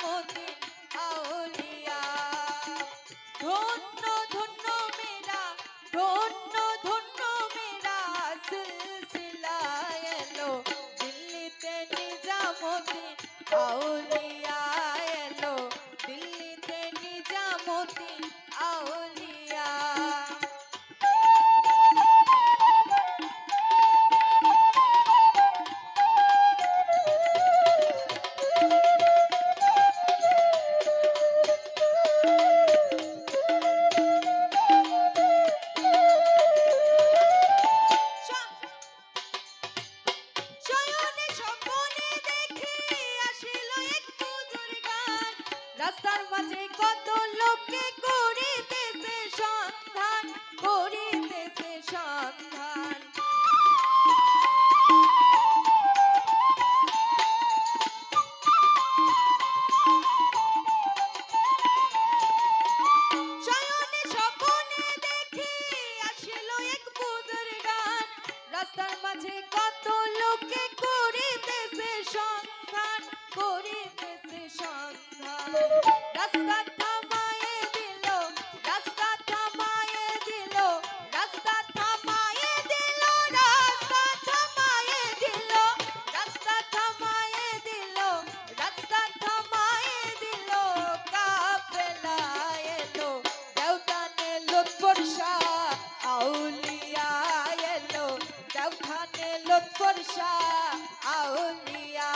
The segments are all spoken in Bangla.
নিজামুদ্দিন আউলিয়া। ধন্য ধন্য মেরা, ধন্য ধন্য মেরা সিলসিলা এলো দিল্লিতে নিজামুদ্দিন আউলিয়া এলো দিল্লিতে নিজামুদ্দিন আউলিয়া। রাস্তার মাঝে কত লোকে করিতেছে সন্ধান, করিতেছে সন্ধান। শয়নে স্বপনে দেখি আসিল এক বুজুর্গান। রাস্তার মাঝে কত লোকে করিতেছে সন্ধান, করিতেছে সন্ধান। রাস্তা থামায়ে দিল, রাস্তা থামায়ে দিল, রাস্তা থামায়ে দিল, রাস্তা থামায়ে দিল, রাস্তা থামায়ে দিল, রাস্তা থামায়ে দিল। কাফেলা এলো দেওতানে লুৎফর শাহ আউলিয়া এলো দেওতানে লুৎফর শাহ আউলিয়া।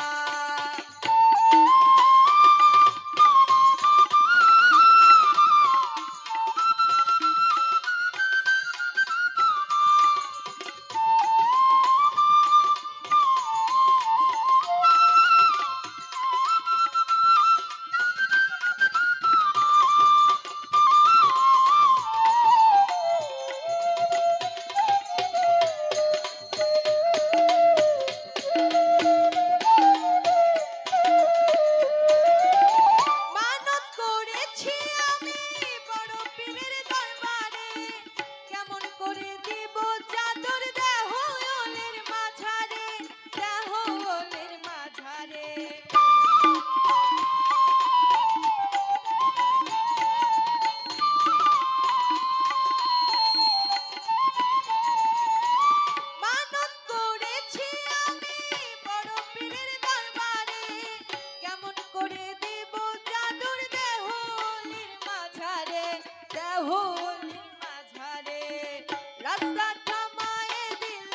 রাস্তা থামায়ে দিল,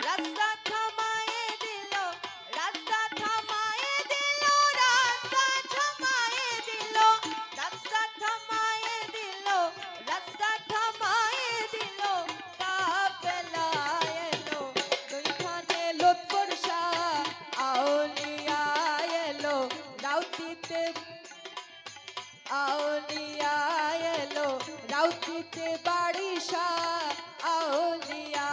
রাস্তা থামায়ে দিল, রাস্তা থামায়ে দিল, রাস্তা থামায়ে দিল, রাস্তা থামায়ে দিল, রাস্তা থামায়ে দিল। কাফেলা এলো দুইখানে লুৎফর শাহ আউলিয়া এলো রাউতিতে আউলিয়া এলো রাউতিতে বাড়ি শাহ আউলিয়া।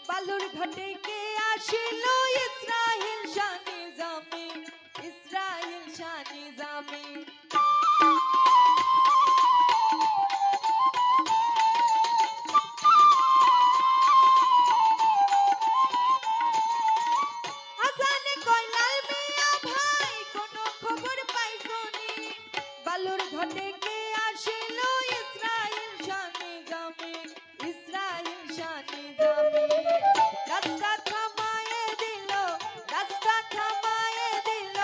বালুরঘাটে কে আসিল ইসরাইল শাহ নিজামী, ইসরাইল শাহ নিজামী। হাসানে কইলাল মিয়া ভাই কোনো খবর পাইছনি? বালুরঘাটে কে আসিল ইসরাইল শাহ নিজামী, ইসরাইল শাহ নিজামী। রাস্তা থামায়ে দিল, রাস্তা থামায়ে দিল,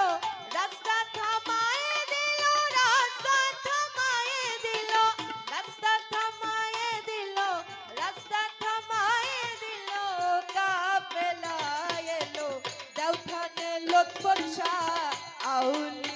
রাস্তা থামায়ে দিল, রাস্তা থামায়ে দিল, রাস্তা থামায়ে দিল, রাস্তা থামায়ে দিল। কাফেলা এলো দেওখানে লুৎফর শাহ আউলিয়া।